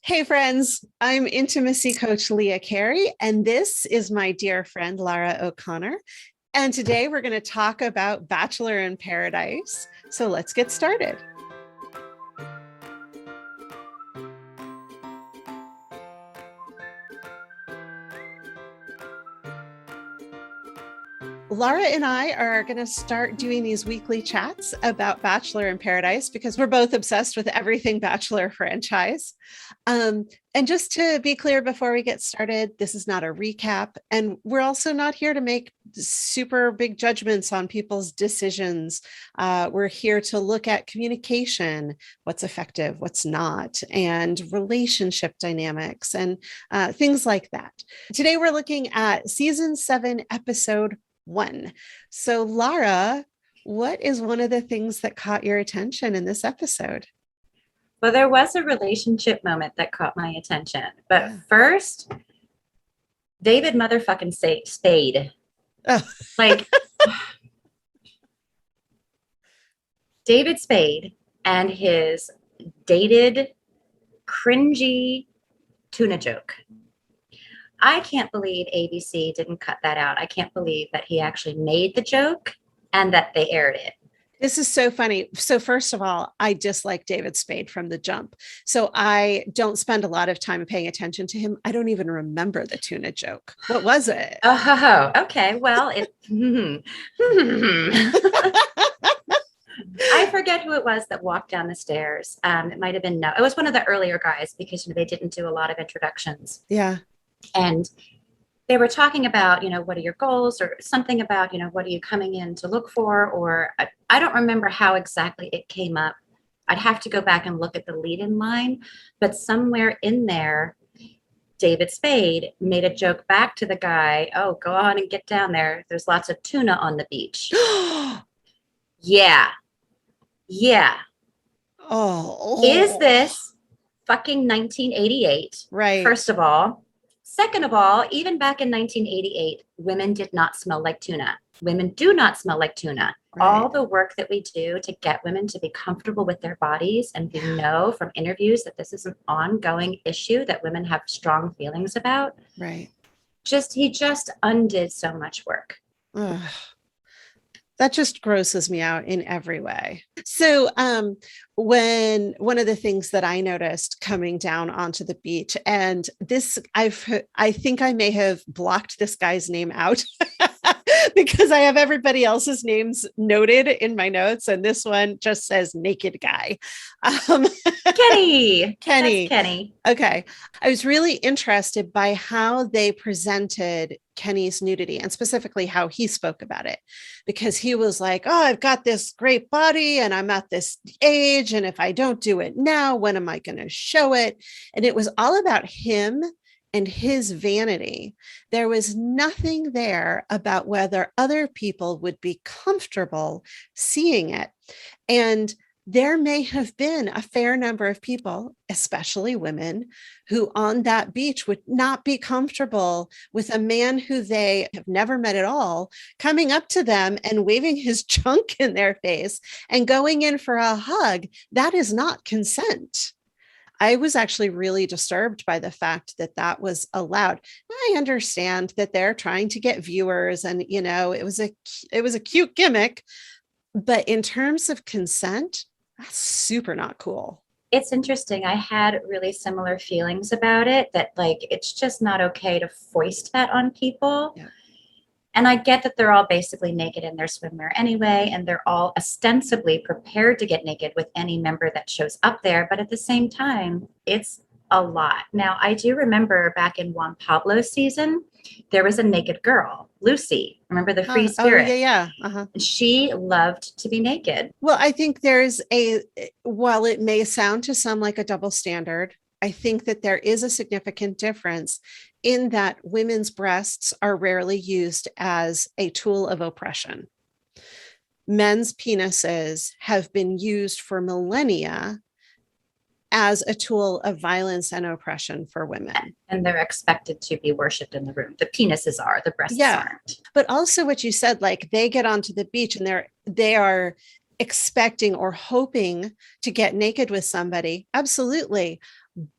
Hey friends, I'm intimacy coach Leah Carey, and this is my dear friend Lara O'Connor. And today we're going to talk about Bachelor in Paradise. So let's get started. Lara and I are going to start doing these weekly chats about Bachelor in Paradise because we're both obsessed with everything Bachelor franchise. And just to be clear before we get started, this is not a recap. And we're also not here to make super big judgments on people's decisions. We're here to look at communication, what's effective, what's not, and relationship dynamics and things like that. Today, we're looking at season 7, episode 1. So, Lara, what is one of the things that caught your attention in this episode? Well, there was a relationship moment that caught my attention. But first, David motherfucking Spade. Oh. Like, David Spade and his dated, cringy tuna joke. I can't believe ABC didn't cut that out. I can't believe that he actually made the joke and that they aired it. This is so funny. So first of all, I dislike David Spade from the jump. So I don't spend a lot of time paying attention to him. I don't even remember the tuna joke. What was it? Oh, okay. Well, I forget who it was that walked down the stairs. It might have been it was one of the earlier guys because they didn't do a lot of introductions. Yeah. And they were talking about, what are your goals or something about, what are you coming in to look for? Or I don't remember how exactly it came up. I'd have to go back and look at the lead-in line, but somewhere in there, David Spade made a joke back to the guy. Oh, go on and get down there. There's lots of tuna on the beach. Yeah. Oh. Is this fucking 1988? Right. First of all. Second of all, even back in 1988, women did not smell like tuna. Women do not smell like tuna. Right. All the work that we do to get women to be comfortable with their bodies, and we know from interviews that this is an ongoing issue that women have strong feelings about. Right. He just undid so much work. Ugh. That just grosses me out in every way. So when one of the things that I noticed coming down onto the beach, and this, I think I may have blocked this guy's name out because I have everybody else's names noted in my notes. And this one just says naked guy. Kenny. Kenny. That's Kenny. Okay. I was really interested by how they presented Kenny's nudity and specifically how he spoke about it, because he was like, oh, I've got this great body and I'm at this age. And if I don't do it now, when am I going to show it? And it was all about him and his vanity. There was nothing there about whether other people would be comfortable seeing it. And there may have been a fair number of people, especially women, who on that beach would not be comfortable with a man who they have never met at all coming up to them and waving his junk in their face and going in for a hug. That is not consent. I was actually really disturbed by the fact that that was allowed. I understand that they're trying to get viewers and, it was a cute gimmick, but in terms of consent, that's super not cool. It's interesting. I had really similar feelings about it, that it's just not okay to foist that on people. Yeah. And I get that they're all basically naked in their swimwear anyway, and they're all ostensibly prepared to get naked with any member that shows up there. But at the same time, it's a lot. Now, I do remember back in Juan Pablo's season, there was a naked girl, Lucy. Remember the free spirit? Oh, yeah. Uh-huh. She loved to be naked. Well, I think while it may sound to some like a double standard, I think that there is a significant difference in that women's breasts are rarely used as a tool of oppression. Men's penises have been used for millennia as a tool of violence and oppression for women. And they're expected to be worshipped in the room. The penises are, the breasts aren't. But also what you said, they get onto the beach and they are expecting or hoping to get naked with somebody. Absolutely.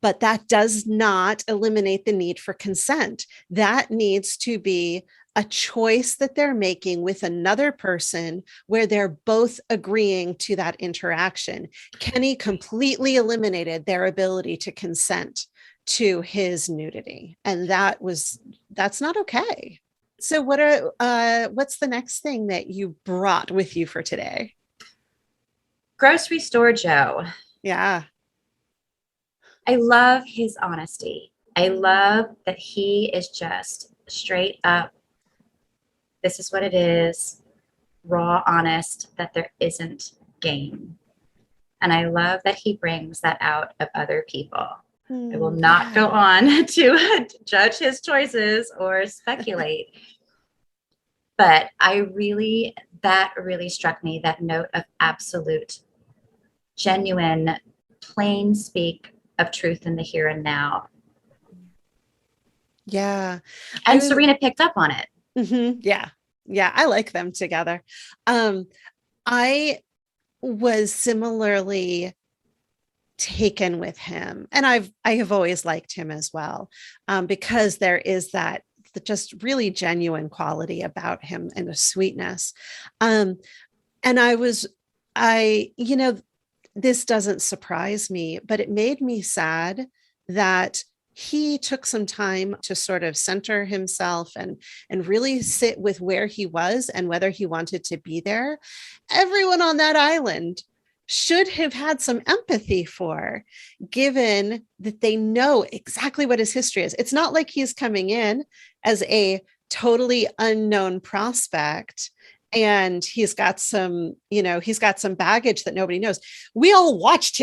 but that does not eliminate the need for consent. That needs to be a choice that they're making with another person where they're both agreeing to that interaction. Kenny completely eliminated their ability to consent to his nudity, and that's not okay. So what's the next thing that you brought with you for today? Grocery store Joe. Yeah. I love his honesty. I love that he is just straight up. This is what it is, raw, honest, that there isn't game. And I love that he brings that out of other people. I will not go on to judge his choices or speculate. But that really struck me, that note of absolute, genuine, plain speak of truth in the here and now. Yeah. And Serena picked up on it. Mm-hmm, yeah. Yeah. I like them together. I was similarly taken with him, and I have always liked him as well, because there is that just really genuine quality about him and a sweetness. And this doesn't surprise me, but it made me sad that he took some time to sort of center himself and really sit with where he was and whether he wanted to be there. Everyone on that island should have had some empathy for, given that they know exactly what his history is. It's not like he's coming in as a totally unknown prospect and he's got some baggage that nobody knows. We all watched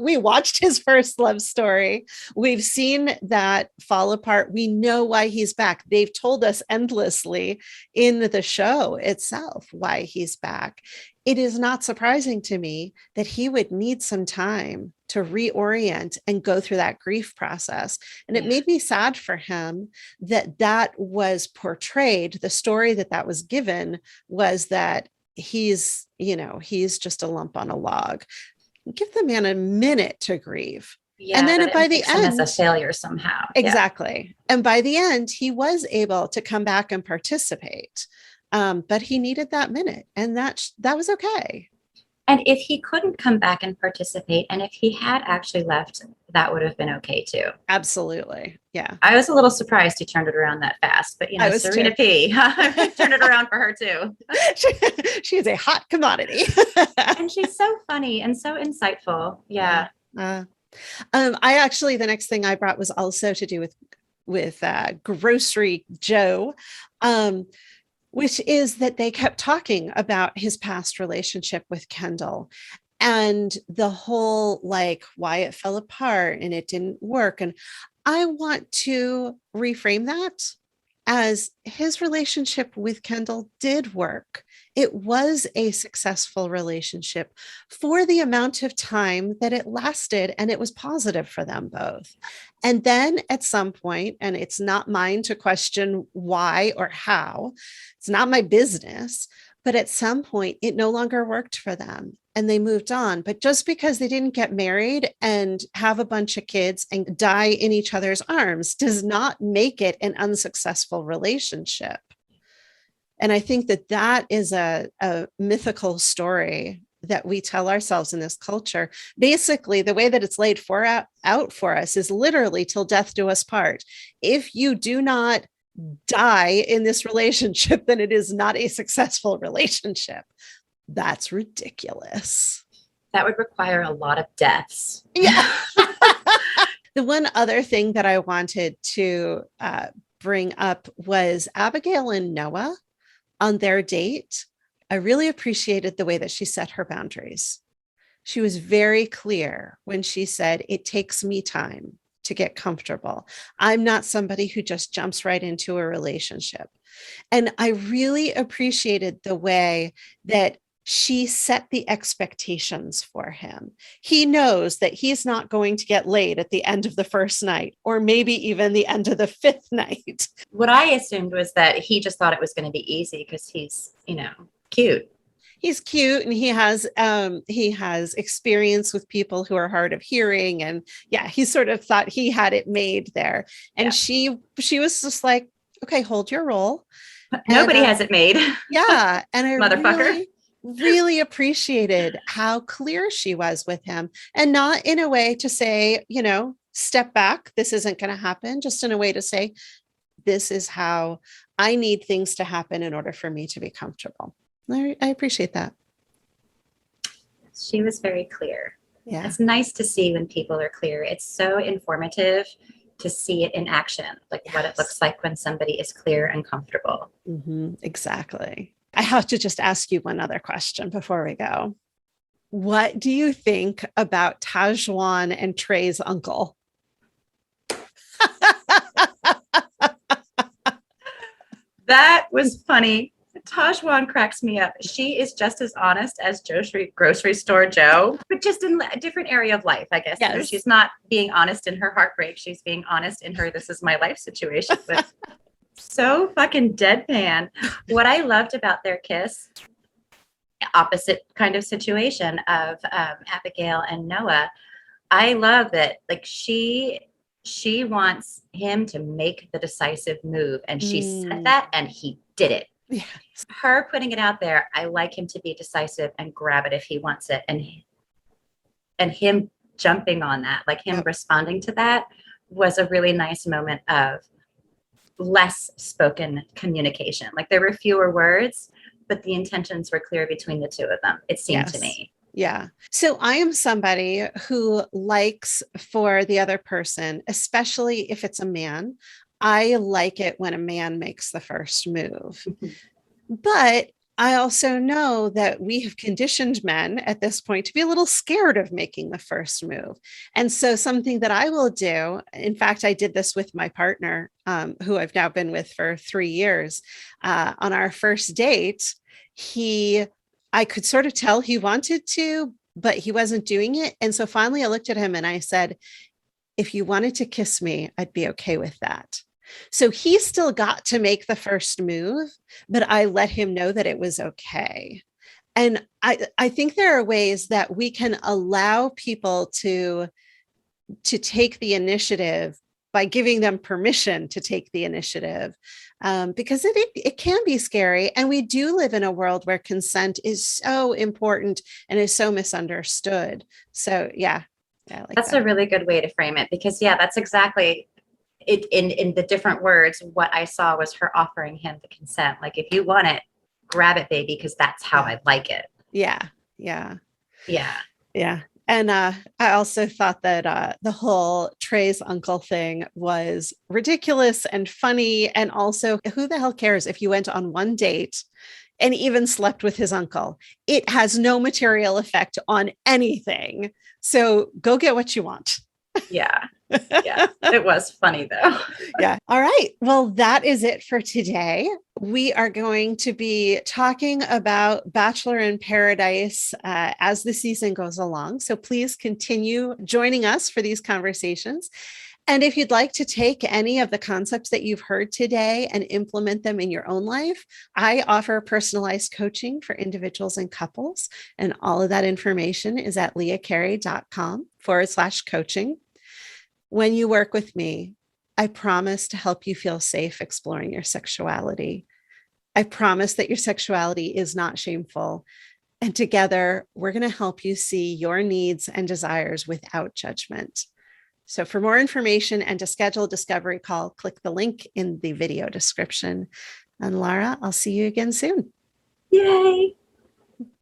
we watched his first love story. We've seen that fall apart. We know why he's back. They've told us endlessly in the show itself why he's back. It is not surprising to me that he would need some time to reorient and go through that grief process. And it made me sad for him that was portrayed. The story that was given was that he's just a lump on a log. Give the man a minute to grieve. Yeah, and then by the end, as a failure somehow. Exactly. Yeah. And by the end, he was able to come back and participate. But he needed that minute, and that was okay. And if he couldn't come back and participate, and if he had actually left, that would have been okay too. Absolutely. Yeah. I was a little surprised he turned it around that fast, but Serena P turned it around for her too. She is a hot commodity. And she's so funny and so insightful. Yeah. The next thing I brought was also to do with Grocery Joe. Which is that they kept talking about his past relationship with Kendall and the whole, why it fell apart and it didn't work. And I want to reframe that as his relationship with Kendall did work. It was a successful relationship for the amount of time that it lasted, and it was positive for them both. And then at some point, and it's not mine to question why or how, it's not my business, but at some point it no longer worked for them and they moved on. But just because they didn't get married and have a bunch of kids and die in each other's arms does not make it an unsuccessful relationship. And I think that is a mythical story that we tell ourselves in this culture. Basically, the way that it's laid out for us is literally till death do us part. If you do not die in this relationship, then it is not a successful relationship. That's ridiculous. That would require a lot of deaths. Yeah. The one other thing that I wanted to bring up was Abigail and Noah on their date. I really appreciated the way that she set her boundaries. She was very clear when she said, it takes me time to get comfortable. I'm not somebody who just jumps right into a relationship. And I really appreciated the way that she set the expectations for him. He knows that he's not going to get laid at the end of the first night, or maybe even the end of the fifth night. What I assumed was that he just thought it was going to be easy because he's, cute. he's cute and he has experience with people who are hard of hearing. And yeah, he sort of thought he had it made there. And Yeah. she was just like, okay, hold your role. And Nobody has it made. yeah. And I Motherfucker. really appreciated how clear she was with him, and not in a way to say, step back, this isn't going to happen, just in a way to say, this is how I need things to happen in order for me to be comfortable. I appreciate that. She was very clear. Yeah. It's nice to see when people are clear. It's so informative to see it in action, like what it looks like when somebody is clear and comfortable. Exactly. I have to just ask you one other question before we go. What do you think about Tajuan and Trey's uncle? That was funny. Tajuan cracks me up. She is just as honest as grocery store Joe, but just in a different area of life, I guess. Yes. She's not being honest in her heartbreak. She's being honest in her, this is my life situation. But so fucking deadpan. What I loved about their kiss, opposite kind of situation of Abigail and Noah, I love that, like, she wants him to make the decisive move, and she said that and he did it. Yes. Her putting it out there, I like him to be decisive and grab it if he wants it, and him jumping on that, like him responding to that, was a really nice moment of less spoken communication. Like, there were fewer words, but the intentions were clear between the two of them, it seemed to me. Yeah. So I am somebody who likes for the other person, especially if it's a man, I like it when a man makes the first move. But I also know that we have conditioned men at this point to be a little scared of making the first move. And so something that I will do, in fact, I did this with my partner, who I've now been with for 3 years. On our first date, I could sort of tell he wanted to, but he wasn't doing it. And so finally I looked at him and I said, if you wanted to kiss me, I'd be okay with that. So he still got to make the first move, but I let him know that it was okay. And I think there are ways that we can allow people to take the initiative by giving them permission to take the initiative, because it can be scary. And we do live in a world where consent is so important and is so misunderstood. So yeah, like that's a really good way to frame it, because that's exactly it. In the different words, what I saw was her offering him the consent. Like, if you want it, grab it, baby, because that's how I like it. Yeah. And I also thought that the whole Trey's uncle thing was ridiculous and funny. And also, who the hell cares if you went on one date and even slept with his uncle? It has no material effect on anything. So go get what you want. Yeah. It was funny though. Yeah. All right. Well, that is it for today. We are going to be talking about Bachelor in Paradise as the season goes along. So please continue joining us for these conversations. And if you'd like to take any of the concepts that you've heard today and implement them in your own life, I offer personalized coaching for individuals and couples. And all of that information is at leahcarey.com/coaching. When you work with me, I promise to help you feel safe exploring your sexuality. I promise that your sexuality is not shameful. And together, we're going to help you see your needs and desires without judgment. So for more information and to schedule a discovery call, click the link in the video description. And Lara, I'll see you again soon. Yay.